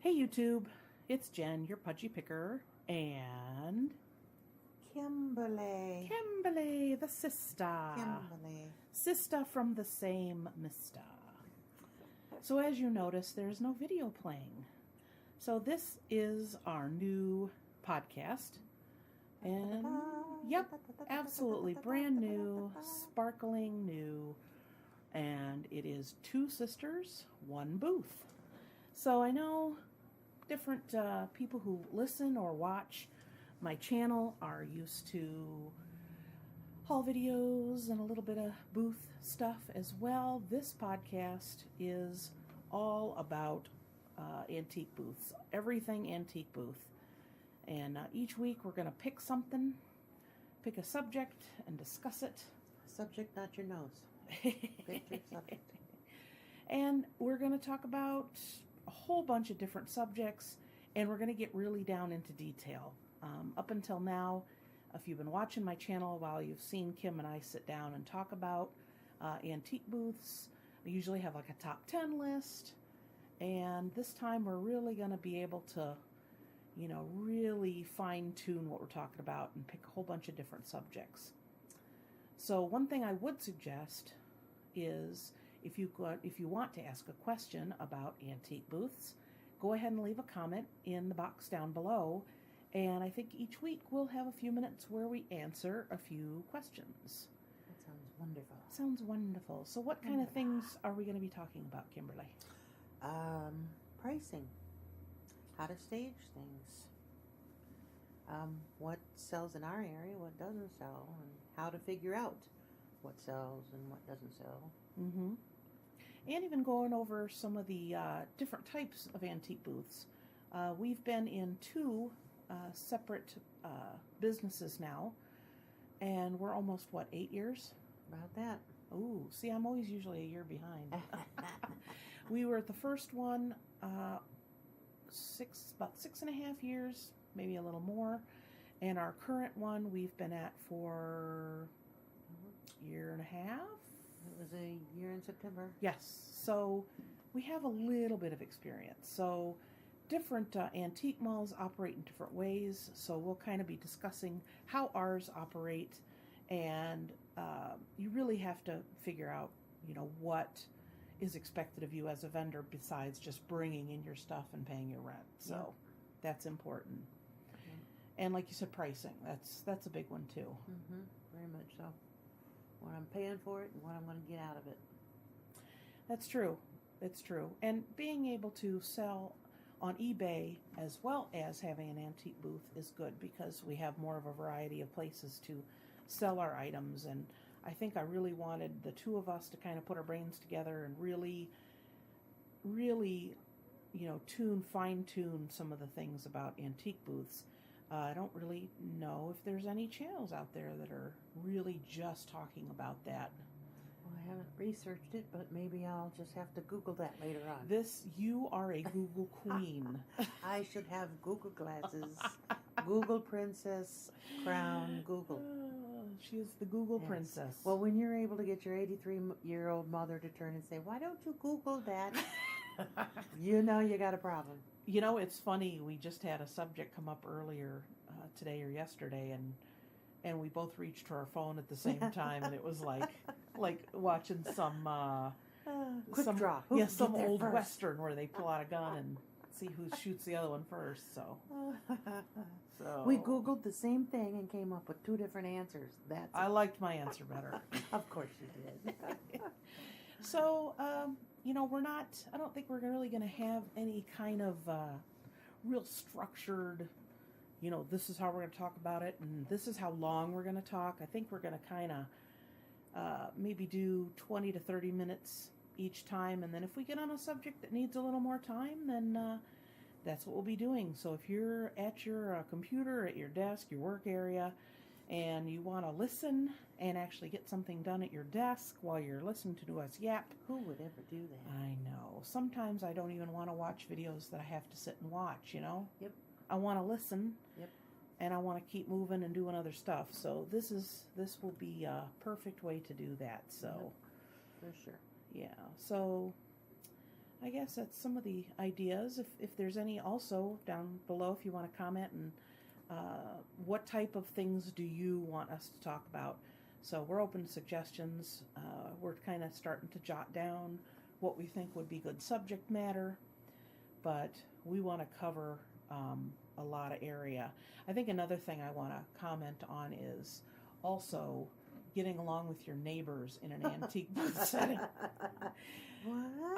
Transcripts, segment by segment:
Hey YouTube, it's Jen, your pudgy picker, and Kimberly, the sister. Kimberly. Sister from the same mister. So as you notice, there's no video playing. So this is our new podcast. And yep, absolutely brand new, sparkling new. And it is two sisters, one booth. So I know different people who listen or watch my channel are used to haul videos and a little bit of booth stuff as well. This podcast is all about antique booths, everything antique booth. And each week we're going to pick something, pick a subject and discuss it. Subject, not your nose. Pick your subject. And we're going to talk about a whole bunch of different subjects, and we're going to get really down into detail. Up until now, if you've been watching my channel a while, you've seen Kim and I sit down and talk about antique booths. I usually have like a top 10 list, and this time we're really going to be able to, really fine-tune what we're talking about and pick a whole bunch of different subjects. So one thing I would suggest is if you want to ask a question about antique booths, go ahead and leave a comment in the box down below. And I think each week we'll have a few minutes where we answer a few questions. That sounds wonderful. Sounds wonderful. So what kind of things are we going to be talking about, Kimberly? Pricing. How to stage things. What sells in our area, what doesn't sell, and how to figure out what sells and what doesn't sell. Mm-hmm. And even going over some of the different types of antique booths. We've been in two separate businesses now, and we're almost, 8 years? About that. Ooh, see, I'm always usually a year behind. We were at the first one about 6.5 years, maybe a little more, and our current one we've been at for a year and a half. It was a year in September. Yes, so we have a little bit of experience. So different antique malls operate in different ways, so we'll kind of be discussing how ours operate, and you really have to figure out, what is expected of you as a vendor besides just bringing in your stuff and paying your rent. So that's important. Yeah. And like you said, pricing, that's a big one too. Mm-hmm. Very much so. What I'm paying for it and what I'm going to get out of it. That's true. It's true. And being able to sell on eBay as well as having an antique booth is good because we have more of a variety of places to sell our items. And I think I really wanted the two of us to kind of put our brains together and really, fine-tune some of the things about antique booths. I don't really know if there's any channels out there that are really just talking about that. Well, I haven't researched it, but maybe I'll just have to Google that later on. You are a Google queen. I should have Google glasses. Google princess, crown, Google. She is the Google princess. Well, when you're able to get your 83-year-old mother to turn and say, "Why don't you Google that?" you got a problem. It's funny. We just had a subject come up earlier today or yesterday, and we both reached for our phone at the same time, and it was like watching some quick draw. Some old western where they pull out a gun and see who shoots the other one first. So we Googled the same thing and came up with two different answers. I liked my answer better. Of course you did. So, I don't think we're really going to have any kind of real structured, this is how we're going to talk about it, and this is how long we're going to talk. I think we're going to kind of maybe do 20 to 30 minutes each time, and then if we get on a subject that needs a little more time, then that's what we'll be doing. So if you're at your computer, at your desk, your work area, and you want to listen and actually get something done at your desk while you're listening to us yap. Who would ever do that? I know. Sometimes I don't even want to watch videos that I have to sit and watch, Yep. I want to listen. Yep. And I want to keep moving and doing other stuff. So this will be a perfect way to do that. So Yep. For sure. Yeah. So I guess that's some of the ideas. If there's any also down below, if you want to comment, and what type of things do you want us to talk about? So we're open to suggestions. We're kind of starting to jot down what we think would be good subject matter, but we want to cover a lot of area. I think another thing I want to comment on is also getting along with your neighbors in an antique booth setting. What?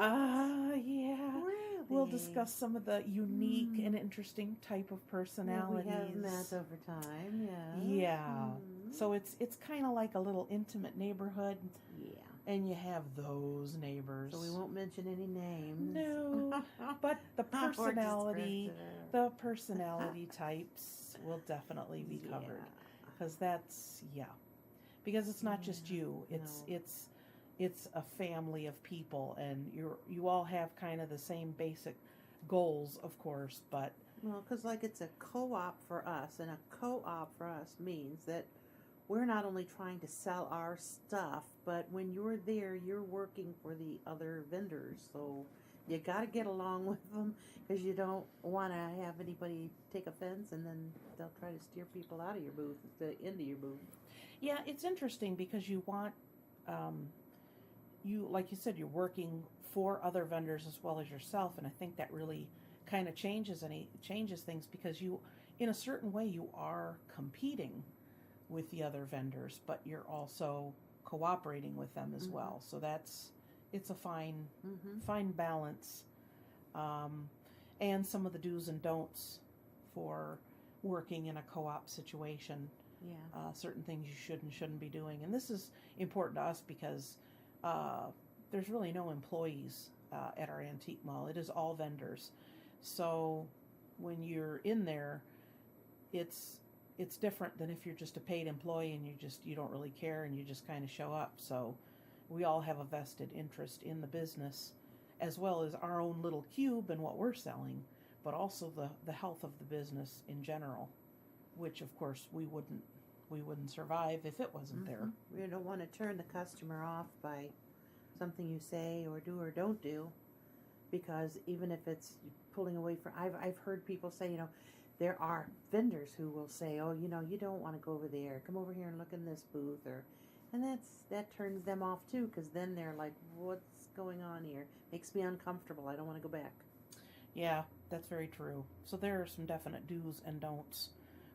Yeah. Really? We'll discuss some of the unique and interesting type of personalities. Yeah, we have met over time, yeah. Yeah. So it's kind of like a little intimate neighborhood. Yeah. And you have those neighbors. So we won't mention any names. No. But the personality types will definitely be covered. Because because it's not just you. It's a family of people, and you all have kind of the same basic goals, of course, but well, because like it's a co-op for us, and a co-op for us means that we're not only trying to sell our stuff, but when you're there, you're working for the other vendors, so you got to get along with them, because you don't want to have anybody take offense, and then they'll try to steer people out of your booth, into your booth. Yeah, it's interesting because you want, like you said, you're working for other vendors as well as yourself, and I think that really kind of changes things, because you, in a certain way, you are competing with the other vendors, but you're also cooperating with them as well. So it's a fine balance, and some of the do's and don'ts for working in a co-op situation. Yeah. Certain things you should and shouldn't be doing, and this is important to us because there's really no employees at our antique mall. It is all vendors. So when you're in there, it's different than if you're just a paid employee and you don't really care and you just kind of show up. So we all have a vested interest in the business, as well as our own little cube and what we're selling, but also the health of the business in general, which of course we wouldn't survive if it wasn't there. We don't want to turn the customer off by something you say or do or don't do, because even if it's pulling away from, I've heard people say, there are vendors who will say, oh, you don't want to go over there. Come over here and look in this booth, and that turns them off too, because then they're like, what's going on here? Makes me uncomfortable. I don't want to go back. Yeah, that's very true. So there are some definite do's and don'ts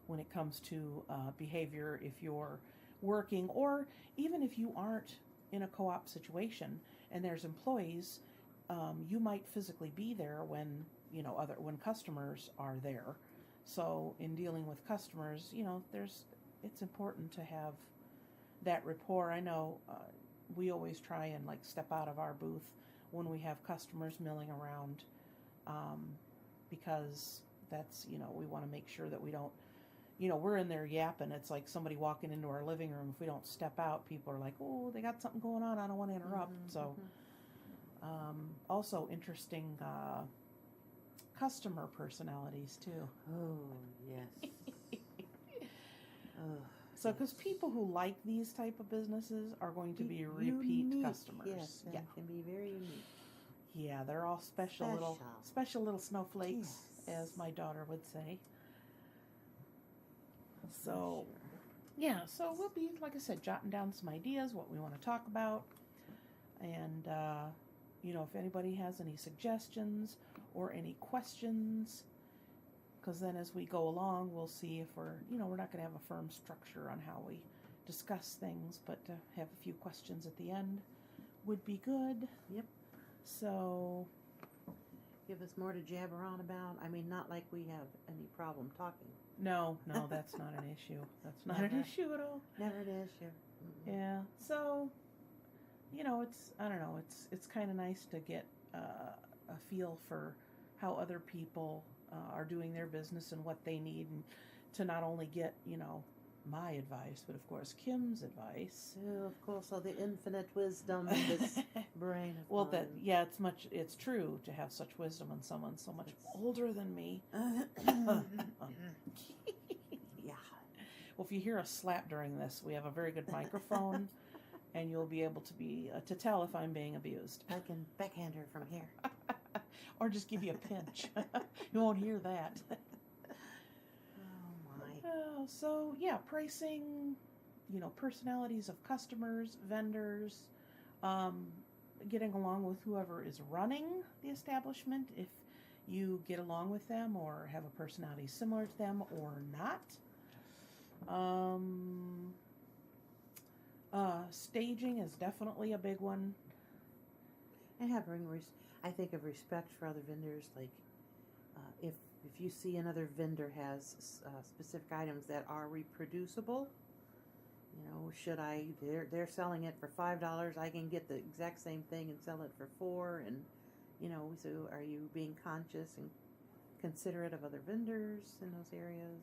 when it comes to behavior if you're working, or even if you aren't in a co-op situation and there's employees, you might physically be there when when customers are there. So in dealing with customers, it's important to have that rapport. I know we always try and step out of our booth when we have customers milling around, because that's, we want to make sure that we don't, we're in there yapping. It's like somebody walking into our living room. If we don't step out, people are like, oh, they got something going on. I don't want to interrupt. So also interesting customer personalities too. Oh, yes. So, because people who like these type of businesses are going to be repeat customers. Yes, yeah, can be very unique. Yeah, they're all special little snowflakes, as my daughter would say. So, yeah, so we'll be, like I said, jotting down some ideas, what we want to talk about, and if anybody has any suggestions or any questions, because then as we go along, we'll see if we're not going to have a firm structure on how we discuss things, but to have a few questions at the end would be good. Yep. So, give us more to jabber on about. I mean, not like we have any problem talking. No, that's not an issue. That's not an issue at all. Never an issue. Yeah. So, it's kind of nice to get a feel for how other people are doing their business and what they need, and to not only get, my advice, but of course Kim's advice. Oh, of course, all the infinite wisdom in this brain of well, mine. it's true to have such wisdom in someone so much older than me. Yeah. Well, if you hear a slap during this, we have a very good microphone, and you'll be able to tell if I'm being abused. I can backhand her from here. or just give you a pinch. You won't hear that. Oh my. So yeah, pricing, personalities of customers, vendors, getting along with whoever is running the establishment, if you get along with them or have a personality similar to them or not. Staging is definitely a big one. And I think of respect for other vendors. Like, if you see another vendor has specific items that are reproducible, they're selling it for $5. I can get the exact same thing and sell it for $4. And so are you being conscious and considerate of other vendors in those areas?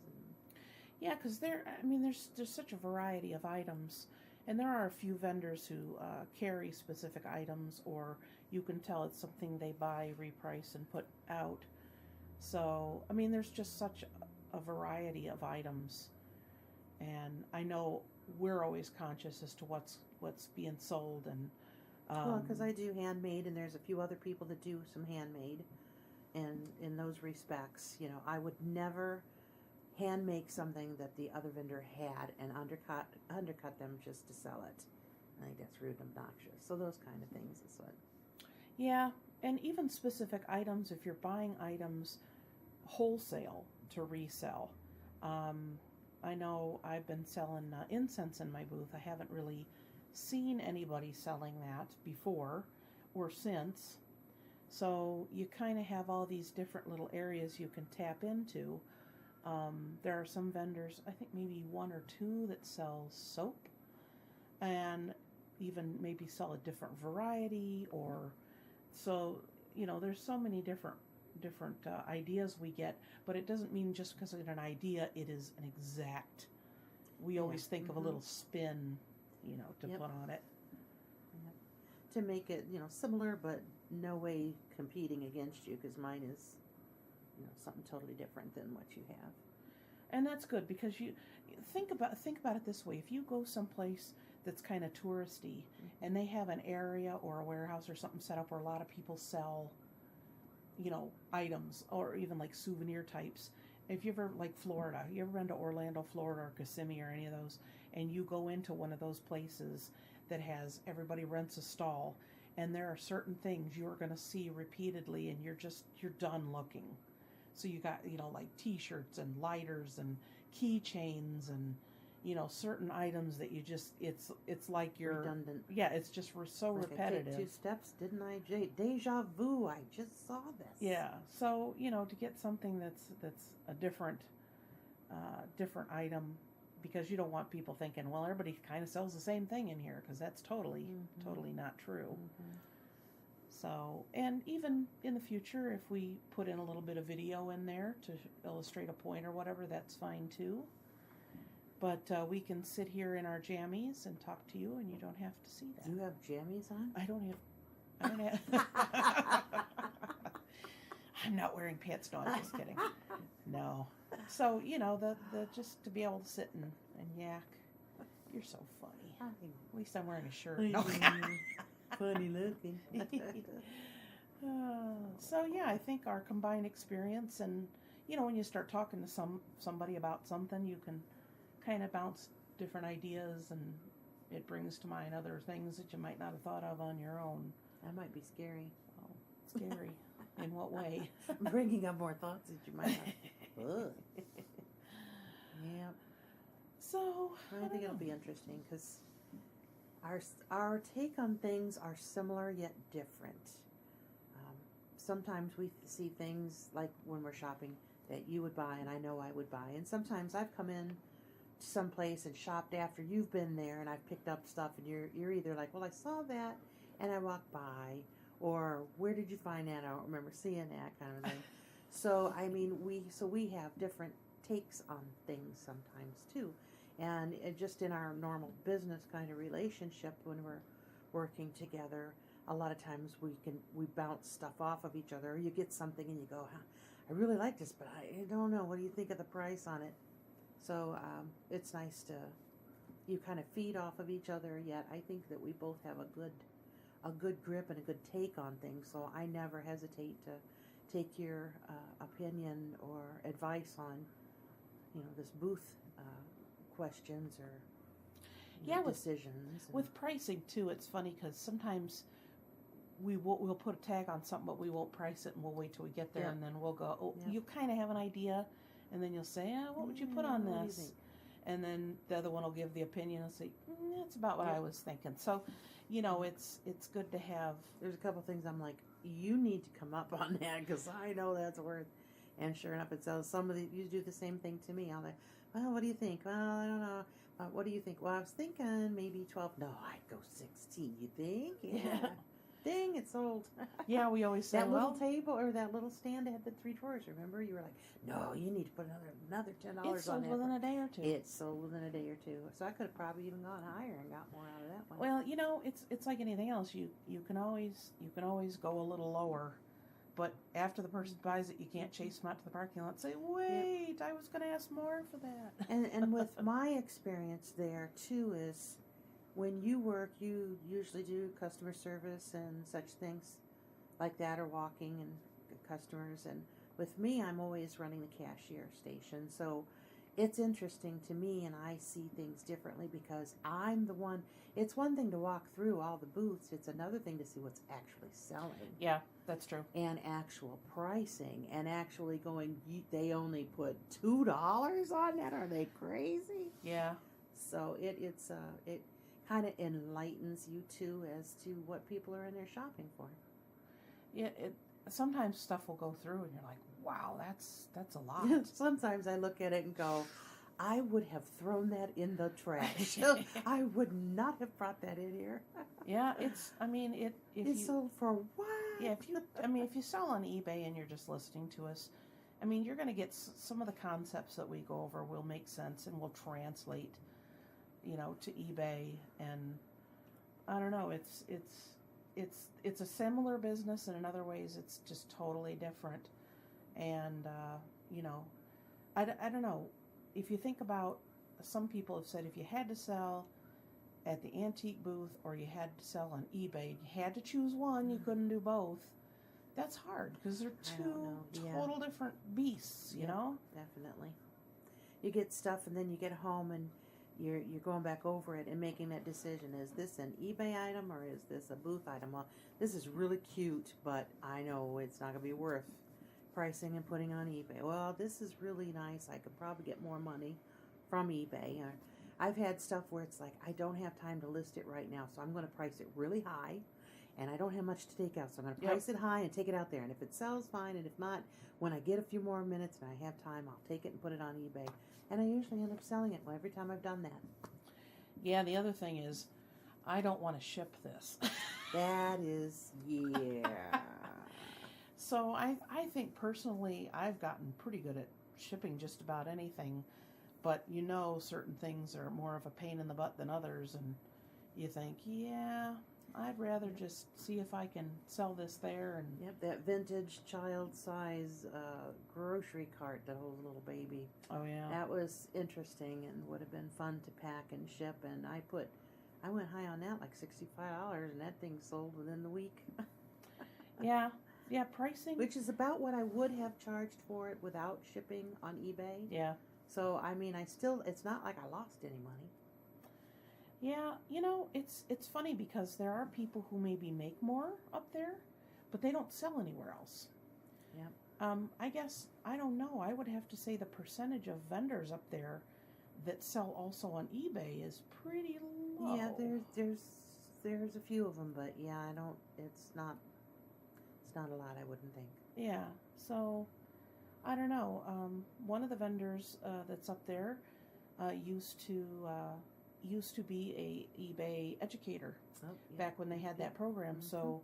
Yeah, because there's such a variety of items. And there are a few vendors who carry specific items, or you can tell it's something they buy, reprice, and put out. So, there's just such a variety of items. And I know we're always conscious as to what's being sold. And well, because I do handmade, and there's a few other people that do some handmade. And in those respects, I would never hand make something that the other vendor had and undercut them just to sell it. I think that's rude and obnoxious. So those kind of things is what. Yeah, and even specific items, if you're buying items wholesale to resell. I know I've been selling incense in my booth. I haven't really seen anybody selling that before or since. So you kind of have all these different little areas you can tap into. There are some vendors, I think maybe one or two, that sell soap and even maybe sell a different variety, or so there's so many different ideas we get, but it doesn't mean just because it's an idea it is an exact. We always think of a little spin, to put on it. Yep. To make it, similar, but no way competing against you, because mine is something totally different than what you have. And that's good, because you think about it this way. If you go someplace that's kind of touristy and they have an area or a warehouse or something set up where a lot of people sell items, or even like souvenir types. If you ever, like Florida, you ever been to Orlando, Florida, or Kissimmee, or any of those, and you go into one of those places that has, everybody rents a stall, and there are certain things you're going to see repeatedly, and you're done looking. So you got, like t-shirts and lighters and keychains and, certain items that you just, it's like you're redundant. Yeah, it's just so like repetitive. I take 2 steps, didn't I? Deja vu, I just saw this. Yeah. So, to get something that's a different item, because you don't want people thinking, well, everybody kind of sells the same thing in here, because that's totally not true. Mm-hmm. So, and even in the future, if we put in a little bit of video in there to illustrate a point or whatever, that's fine too. But we can sit here in our jammies and talk to you, and you don't have to see that. Do you have jammies on? I don't have. I'm not wearing pants. No, I'm just kidding. No. So, the just to be able to sit and yak. You're so funny. At least I'm wearing a shirt. No. Funny looking. So yeah, I think our combined experience, and when you start talking to somebody about something, you can kind of bounce different ideas, and it brings to mind other things that you might not have thought of on your own. That might be scary. Oh, scary. In what way? Bringing up more thoughts that you might have. Yeah. So I think it'll be interesting, because our take on things are similar yet different. Sometimes we see things like when we're shopping that you would buy and I know I would buy, and sometimes I've come in to some place and shopped after you've been there, and I've picked up stuff, and you're either like, well, I saw that and I walked by, or where did you find that? I don't remember seeing that, kind of thing. So we have different takes on things sometimes too. And just in our normal business kind of relationship, when we're working together, a lot of times we bounce stuff off of each other. Or you get something and you go, I really like this, but I don't know. What do you think of the price on it? So it's nice to, you kind of feed off of each other. Yet I think that we both have a good grip and a good take on things. So I never hesitate take your opinion or advice on, this booth questions or decisions. With pricing too, it's funny because sometimes we'll put a tag on something, but we won't price it, and we'll wait till we get there, and then we'll go, oh, you kind of have an idea, and then you'll say, what would you put on this? And then the other one will give the opinion and say, that's about what I was thinking. So, it's good to have. There's a couple things I'm like, you need to come up on that because I know that's worth. And sure enough, it sells. You do the same thing to me. I'm like, well, what do you think? Well, I don't know. What do you think? Well, I was thinking maybe 12. No, I'd go 16. You think? Yeah. Dang, it's sold. Yeah, we always say that little table or that little stand that had the 3 drawers. Remember, you were like, "No, you need to put another $10 on that." It's sold within a day or two. It's sold within a day or two. So I could have probably even gone higher and got more out of that one. Well, it's like anything else. You can always go a little lower, but after the person buys it, you can't chase them out to the parking lot and say, "Wait, I was going to ask more for that." And with my experience there too is, when you work, you usually do customer service and such things like that, or walking and customers. And with me, I'm always running the cashier station. So it's interesting to me, and I see things differently because I'm the one. It's one thing to walk through all the booths. It's another thing to see what's actually selling. Yeah, that's true. And actual pricing, and actually going, they only put $2 on that. Are they crazy? Yeah. So it kind of enlightens you too as to what people are in there shopping for. Yeah, sometimes stuff will go through and you're like, wow, that's a lot. Sometimes I look at it and go, I would have thrown that in the trash. I would not have brought that in here. Yeah, it's sold for what? Yeah, if you sell on eBay and you're just listening to us, you're going to get some of the concepts that we go over will make sense and will translate to eBay. And I don't know, it's a similar business, and in other ways it's just totally different. And I don't know, if you think about, some people have said if you had to sell at the antique booth or you had to sell on eBay, you had to choose one, you couldn't do both. That's hard because they're two total different beasts, you know? Definitely. You get stuff and then you get home and you're going back over it and making that decision. Is this an eBay item or is this a booth item? Well, this is really cute, but I know it's not going to be worth pricing and putting on eBay. Well, this is really nice. I could probably get more money from eBay. I've had stuff where it's like, I don't have time to list it right now, so I'm going to price it really high, and I don't have much to take out, so I'm going to price it high and take it out there. And if it sells, fine, and if not, when I get a few more minutes and I have time, I'll take it and put it on eBay. And I usually end up selling it every time I've done that. Yeah, the other thing is, I don't want to ship this. That is, So I think personally I've gotten pretty good at shipping just about anything, but certain things are more of a pain in the butt than others, and you think, I'd rather just see if I can sell this there. And yep, that vintage child size grocery cart that holds a little baby. Oh yeah, that was interesting and would have been fun to pack and ship. And I went high on that, like $65, and that thing sold within the week. Yeah, pricing, which is about what I would have charged for it without shipping on eBay. Yeah. So it's not like I lost any money. Yeah, it's funny because there are people who maybe make more up there, but they don't sell anywhere else. Yeah. I guess, I don't know, I would have to say the percentage of vendors up there that sell also on eBay is pretty low. Yeah, there's a few of them, but it's not a lot, I wouldn't think. Yeah, so I don't know. One of the vendors that's up there used to be a eBay educator back when they had that program. Mm-hmm. So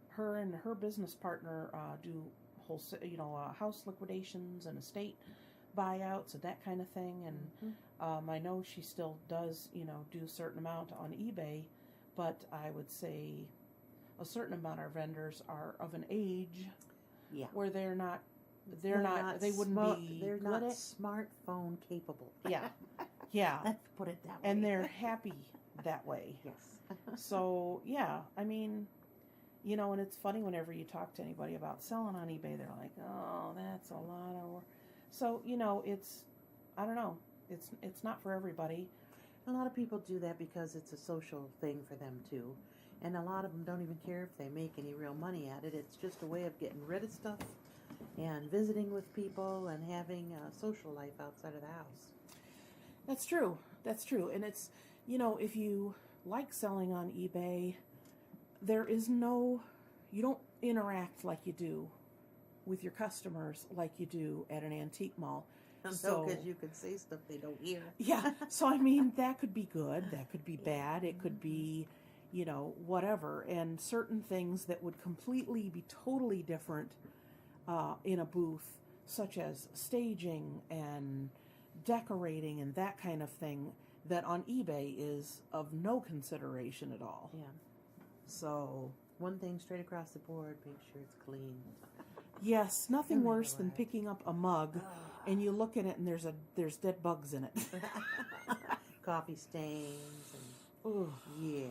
her and her business partner do house liquidations and estate buyouts and that kind of thing. And I know she still does do a certain amount on eBay, but I would say a certain amount of vendors are of an age where they wouldn't be they're not smartphone capable. Yeah. Let's put it that way. And they're happy that way. Yes. So, And it's funny whenever you talk to anybody about selling on eBay, they're like, oh, that's a lot of work. So, I don't know, it's not for everybody. A lot of people do that because it's a social thing for them too. And a lot of them don't even care if they make any real money at it. It's just a way of getting rid of stuff and visiting with people and having a social life outside of the house. That's true. And it's, if you like selling on eBay, you don't interact like you do with your customers like you do at an antique mall. So, because you can say stuff they don't hear. Yeah. So, that could be good. That could be bad. It could be, whatever. And certain things that would completely be totally different in a booth, such as staging and decorating and that kind of thing, that on eBay is of no consideration at all. Yeah. So, one thing straight across the board, make sure it's clean. Yes, nothing worse than picking up a mug and you look at it and there's dead bugs in it. Coffee stains and ooh, yeah.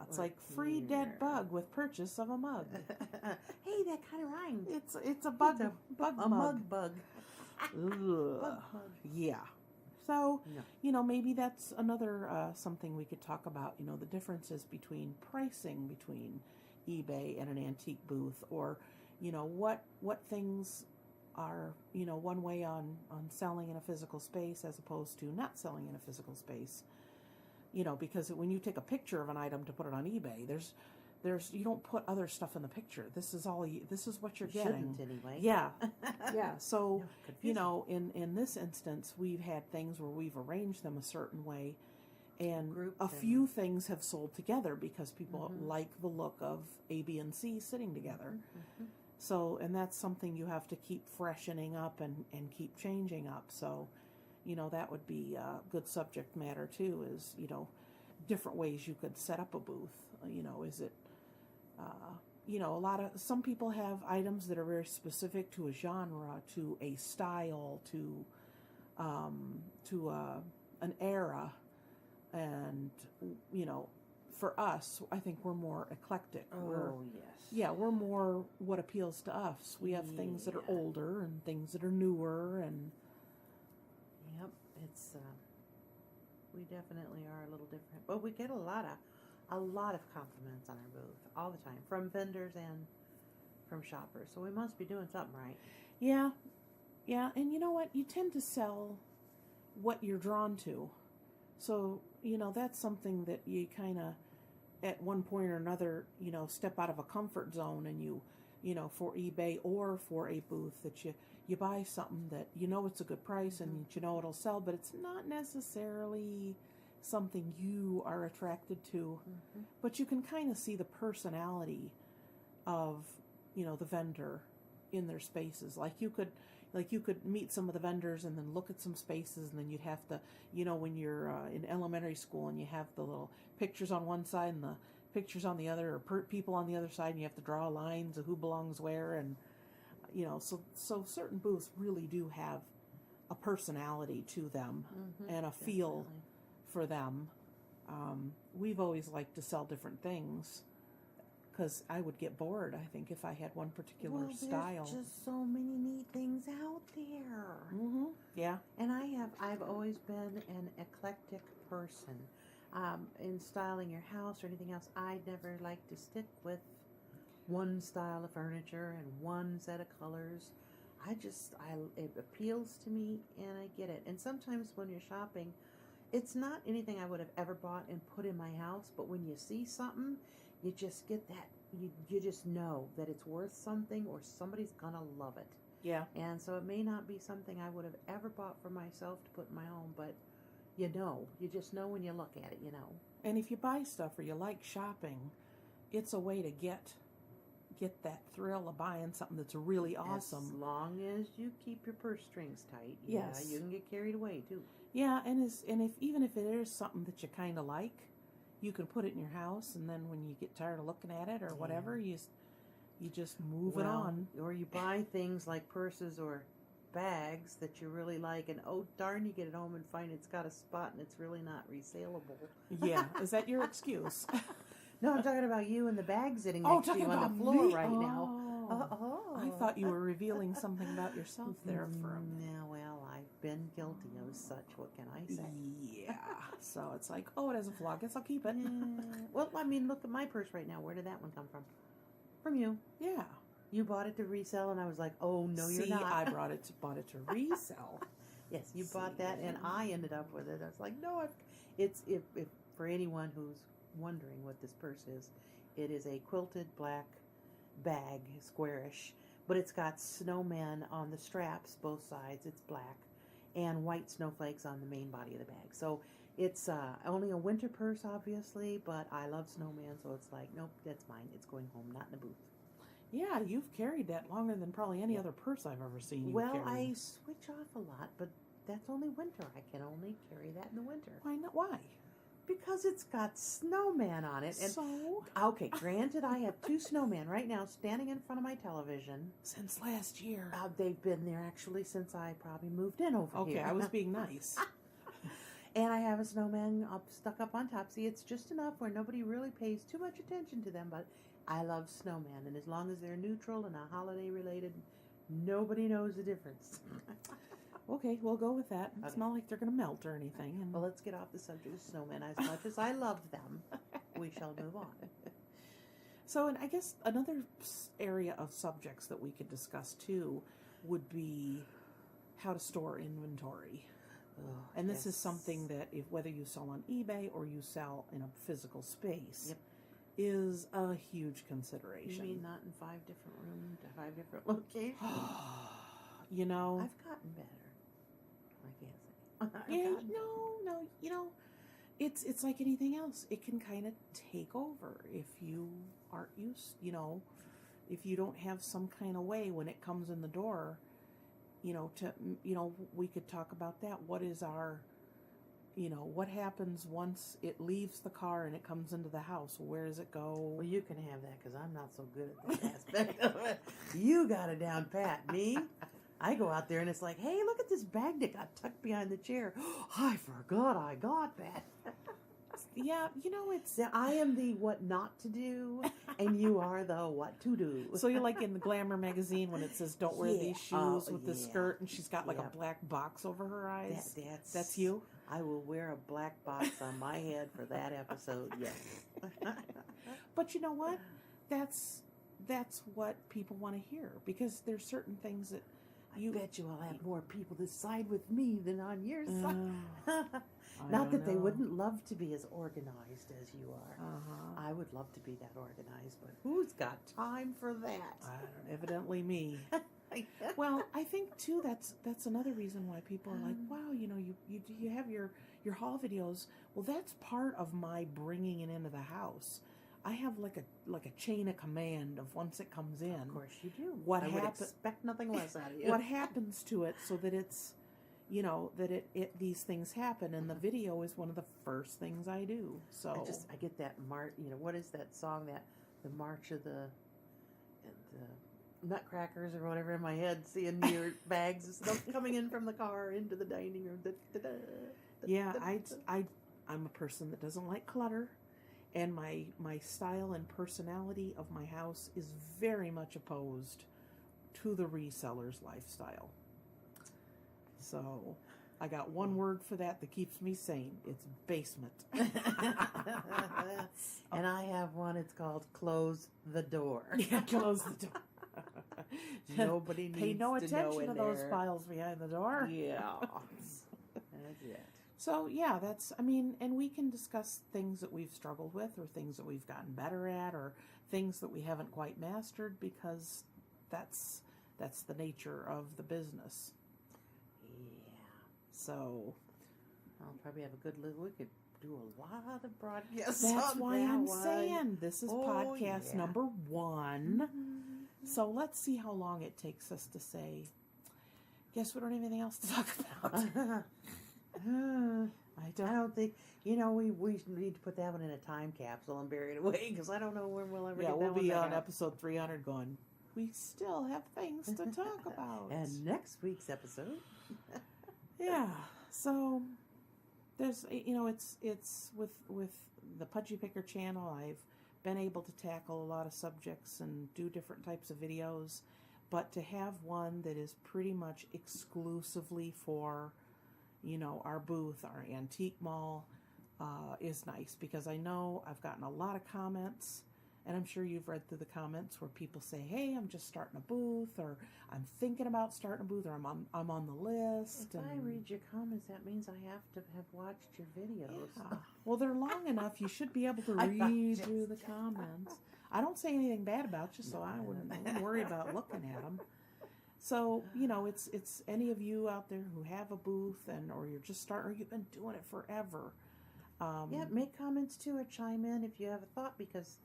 It's like free dead bug with purchase of a mug. Hey, that kind of rhymed. It's a bug bug a mug bug. Bug. Yeah. So, maybe that's another something we could talk about, the differences between pricing between eBay and an antique booth, or, what things are, one way on selling in a physical space as opposed to not selling in a physical space. Because when you take a picture of an item to put it on eBay, there's you don't put other stuff in the picture. This is what you're getting. Shouldn't anyway. Yeah. Yeah. So, in this instance, we've had things where we've arranged them a certain way, and a few things have sold together because people like the look of A, B, and C sitting together. Mm-hmm. So, and that's something you have to keep freshening up and keep changing up. So, that would be a good subject matter too, is, different ways you could set up a booth. Is it, some people have items that are very specific to a genre, to a style, to an era. And, for us, I think we're more eclectic. Yes. Yeah, we're more what appeals to us. We have things that are older and things that are newer, and yep, it's we definitely are a little different. But we get a lot of compliments on our booth all the time from vendors and from shoppers. So we must be doing something right. Yeah, and you know what? You tend to sell what you're drawn to. So, that's something that you kind of, at one point or another, step out of a comfort zone, and you for eBay or for a booth, that you buy something that it's a good price and it'll sell, but it's not necessarily something you are attracted to. Mm-hmm. But you can kind of see the personality of, the vendor in their spaces. Like you could meet some of the vendors and then look at some spaces, and then you'd have to, when you're in elementary school and you have the little pictures on one side and the pictures on the other, or people on the other side, and you have to draw lines of who belongs where, and so certain booths really do have a personality to them and a feel for them. We've always liked to sell different things, because I would get bored, I think, if I had one particular style. There's just so many neat things out there. Mm-hmm. Yeah. And I've always been an eclectic person. In styling your house or anything else, I never like to stick with one style of furniture and one set of colors. It appeals to me, and I get it. And sometimes when you're shopping, it's not anything I would have ever bought and put in my house, but when you see something, you just get that, you just know that it's worth something, or somebody's gonna love it. Yeah. And so it may not be something I would have ever bought for myself to put in my home, but you just know when you look at it, And if you buy stuff or you like shopping, it's a way to get that thrill of buying something that's really awesome. As long as you keep your purse strings tight. Yes. Yeah, you can get carried away too. Yeah, and even if it is something that you kind of like, you can put it in your house, and then when you get tired of looking at it or whatever, you just move it on. Or you buy things like purses or bags that you really like, and oh darn, you get it home and find it's got a spot and it's really not resaleable. Yeah, is that your excuse? No, I'm talking about you and the bag sitting Oh, next to you talking on about the floor me? right now. Oh. I thought you were revealing something about yourself there for a minute. Yeah, well, I've been guilty of such. What can I say? Yeah. So it's like, oh, it has a flaw. Guess I'll keep it. Well, I mean, look at my purse right now. Where did that one come from? From you. Yeah. You bought it to resell, and I was like, oh, no, you're not. I bought it to resell. Yes, you bought that, and I ended up with it. I was like, no, it's if for anyone who's wondering what this purse is, it is a quilted black bag, squarish, but it's got snowmen on the straps, both sides. It's black, and white snowflakes on the main body of the bag. So it's only a winter purse, obviously, but I love snowman, so it's like, nope, that's mine. It's going home, not in the booth. Yeah, you've carried that longer than probably any other purse I've ever seen you Well, carry. I switch off a lot, but that's only winter. I can only carry that in the winter. Why not? Why? Because it's got snowman on it. And So? okay, granted, I have 2 snowmen right now standing in front of my television. Since last year. They've been there actually since I probably moved in over here. Okay, I was being nice. And I have a snowman stuck up on top. See, it's just enough where nobody really pays too much attention to them, but I love snowman, and as long as they're neutral and a holiday related, nobody knows the difference. Okay, we'll go with that. It's Okay. not like they're going to melt or anything. And Well, let's get off the subject of snowmen. As much as I love them, we shall move on. So, and I guess another area of subjects that we could discuss too would be how to store inventory. Oh, And this is yes. something that, if whether you sell on eBay or you sell in a physical space, Yep. is a huge You consideration. mean not in 5 different rooms, 5 different locations? You know, I've gotten better. I can't say. I've yeah, gotten no, you know, it's like anything else. It can kind of take over if you aren't used, if you don't have some kind of way when it comes in the door, we could talk about that. What is our, what happens once it leaves the car and it comes into the house? Where does it go? Well, you can have that because I'm not so good at that aspect of it. You got it down pat. Me, I go out there and it's like, hey, look at this bag that got tucked behind the chair. I forgot I got that. Yeah, it's So I am the what not to do, and you are the what to do. so you're like in the Glamour magazine when it says don't wear Yeah. these shoes Oh, with the yeah. skirt, and she's got like Yeah. a black box over her eyes. That's you. I will wear a black box on my head for that episode. Yes. But you know what? That's what people want to hear, because there's certain things that I bet you I'll have more people that side with me than on your side. I Not don't that they know. wouldn't love to be as organized as you are. Uh-huh. I would love to be that organized, but who's got time for that? Evidently me. Well, I think too that's another reason why people are like, wow, you have your haul videos. Well, that's part of my bringing it into the house. I have like a chain of command of once it comes in. Of course you do. What I would happen- expect nothing less out of you. What happens to it so that it's, that it these things happen, and the video is one of the first things I do. So I get that what is that song, that the March of the Nutcrackers or whatever in my head, seeing your bags of stuff coming in from the car into the dining room. yeah, I'm a person that doesn't like clutter, and my style and personality of my house is very much opposed to the reseller's lifestyle. So I got one word for that keeps me sane. It's basement. And I have one, it's called Close the Door. Yeah, close the door. Nobody needs Pay no to know attention in to those there. files behind the door. Yeah. That's it. So yeah, and we can discuss things that we've struggled with, or things that we've gotten better at, or things that we haven't quite mastered, because that's the nature of the business. Yeah. So I'll probably have a good look. We could do a lot of broadcasts. that's on why that I'm one. saying this is podcast yeah. number 1. Mhm. So let's see how long it takes us to say, guess we don't have anything else to talk about. I don't think, we need to put that one in a time capsule and bury it away, because I don't know when we'll ever Yeah, get we'll that one be back on out. episode 300 going, we still have things to talk about. And next week's episode. Yeah, so there's, it's with the Pudgy Picker channel, I've been able to tackle a lot of subjects and do different types of videos, but to have one that is pretty much exclusively for, our booth, our antique mall, is nice, because I know I've gotten a lot of comments, and I'm sure you've read through the comments where people say, hey, I'm just starting a booth, or I'm thinking about starting a booth, or I'm on the list. If I read your comments, that means I have to have watched your videos. Yeah. Well, they're long enough. You should be able to read through the comments. I don't say anything bad about you, so I wouldn't worry about looking at them. So, it's any of you out there who have a booth or you're just starting, or you've been doing it forever. Make comments too, or chime in if you have a thought, because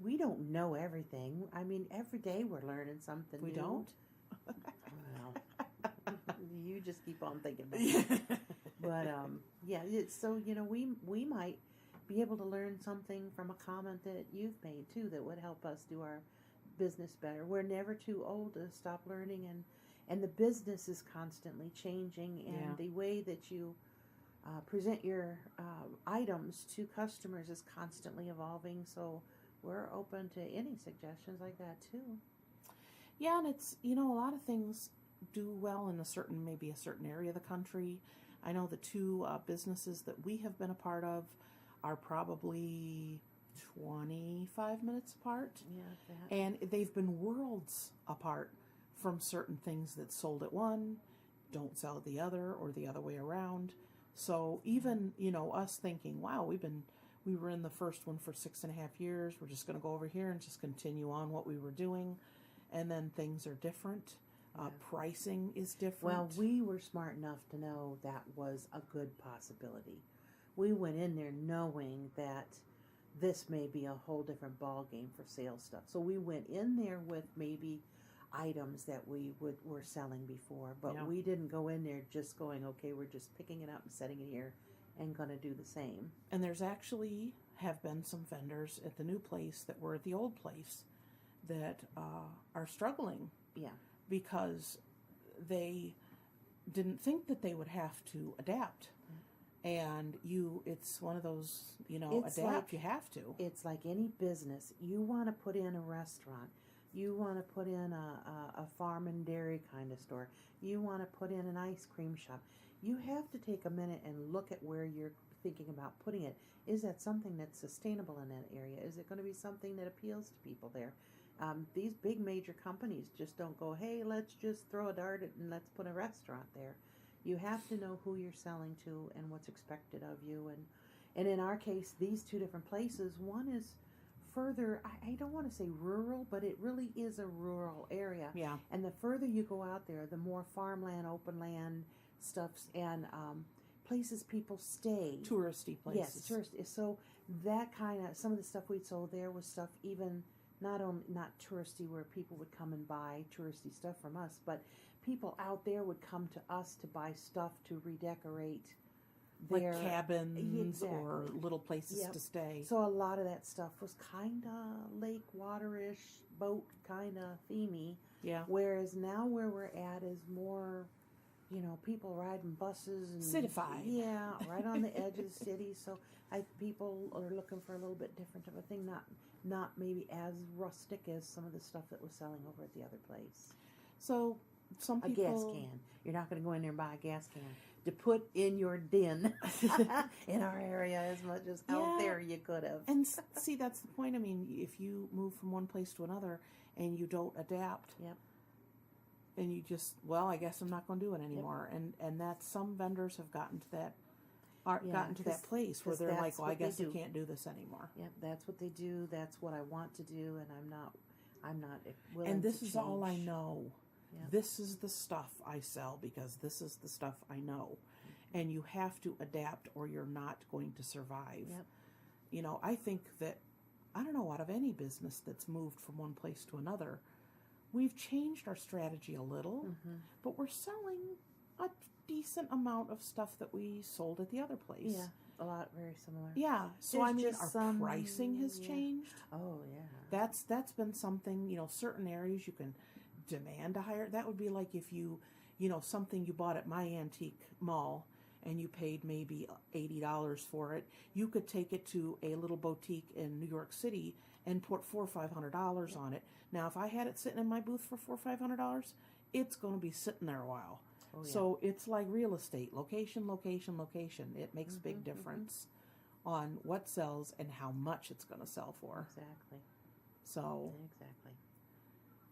we don't know everything. I mean, every day we're learning something We new. don't? Well, you just keep on thinking about it. But, so, we might be able to learn something from a comment that you've made too that would help us do our business better. We're never too old to stop learning, and the business is constantly changing, and the way that you present your items to customers is constantly evolving, so we're open to any suggestions like that too. Yeah, and it's, a lot of things do well in maybe a certain area of the country. I know the two businesses that we have been a part of are probably 25 minutes apart. Yeah, and they've been worlds apart from certain things that sold at one, don't sell at the other, or the other way around. So even, us thinking, wow, we were in the first one for 6.5 years. We're just going to go over here and just continue on what we were doing. And then things are different. Pricing is different. Well, we were smart enough to know that was a good possibility. We went in there knowing that this may be a whole different ball game for sales stuff. So we went in there with maybe items that we were selling before, but we didn't go in there just going, okay, we're just picking it up and setting it here and going to do the same. And there's actually have been some vendors at the new place that were at the old place that are struggling. Yeah. Because they didn't think that they would have to adapt. And it's one of those, you have to. It's like any business. You want to put in a restaurant. You want to put in a farm and dairy kind of store. You want to put in an ice cream shop. You have to take a minute and look at where you're thinking about putting it. Is that something that's sustainable in that area? Is it going to be something that appeals to people there? These big major companies just don't go, hey, let's just throw a dart at and let's put a restaurant there. You have to know who you're selling to and what's expected of you. And in our case, these two different places, one is further, I don't want to say rural, but it really is a rural area. Yeah. And the further you go out there, the more farmland, open land stuffs, and places people stay. Touristy places. Yes, touristy. So that kind of, some of the stuff we'd sold there was stuff even not touristy where people would come and buy touristy stuff from us, but people out there would come to us to buy stuff to redecorate their like cabins or exactly. little places to stay. So a lot of that stuff was kind of lake waterish, boat kind of themey. Yeah. Whereas now where we're at is more, people riding buses and Citified. Yeah, right on the edge of the city. So people are looking for a little bit different of a thing, not maybe as rustic as some of the stuff that was selling over at the other place. So some people... A gas can. You're not going to go in there and buy a gas can to put in your den in our area as much as out there you could have. And see, that's the point. I mean, if you move from one place to another and you don't adapt, and you just, I guess I'm not going to do it anymore. And that's, some vendors have gotten to that. Gotten to that place where they're like, I guess I can't do this anymore. Yep, that's what they do. That's what I want to do, and I'm not willing and this to is change. all I know. Yep. This is the stuff I sell because this is the stuff I know. And you have to adapt or you're not going to survive. Yep. I think that, I don't know, out of any business that's moved from one place to another, we've changed our strategy a little, but we're selling a decent amount of stuff that we sold at the other place. Yeah, a lot, very similar. Yeah, so There's our pricing has changed. Oh, yeah. That's been something, certain areas you can demand a higher. That would be like if you something you bought at my antique mall and you paid maybe $80 for it, you could take it to a little boutique in New York City and put $400 or $500 on it. Now, if I had it sitting in my booth for $400 or $500, it's going to be sitting there a while. Oh, yeah. So it's like real estate, location, location, location. It makes a big difference on what sells and how much it's going to sell for. Exactly.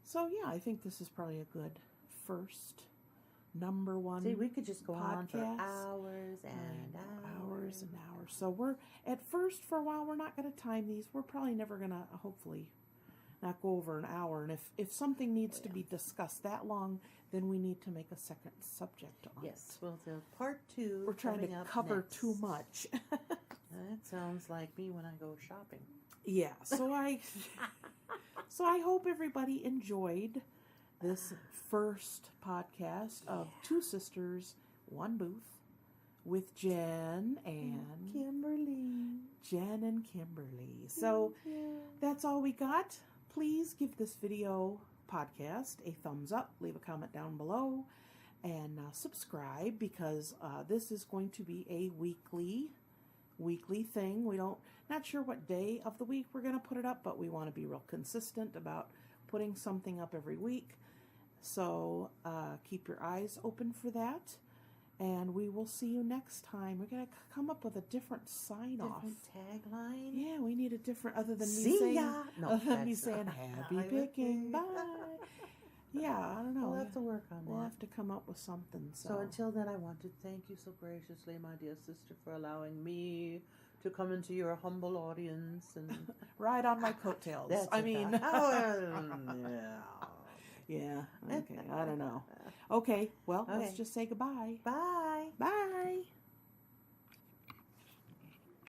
So yeah, I think this is probably a good first number one. See, we could just go on for podcast. hours and hours and hours. So we're at first for a while. We're not going to time these. We're probably never going to, hopefully, not go over an hour. And if something needs to be discussed that long, then we need to make a second subject on it. Yes, we'll do part 2. We're trying to cover next. too much. That sounds like me when I go shopping. Yeah. So I hope everybody enjoyed this first podcast of Two Sisters, One Booth with Jen and Kimberly. Jen and Kimberly. So that's all we got. Please give this video podcast a thumbs up, leave a comment down below, and subscribe, because this is going to be a weekly thing. Not sure what day of the week we're going to put it up, but we want to be real consistent about putting something up every week. So keep your eyes open for that, and we will see you next time. We're going to come up with a different sign-off. Different tagline? Yeah, we need a different, other than me See saying, ya. No, other than me that's saying happy picking, bye. Yeah, I don't know. We'll have to work on that. We'll have to come up with something. So until then, I want to thank you so graciously, my dear sister, for allowing me to come into your humble audience and ride on my coattails. That's I it, mean, yeah. Okay, I don't know. Okay, well, let's just say goodbye. Bye. Bye.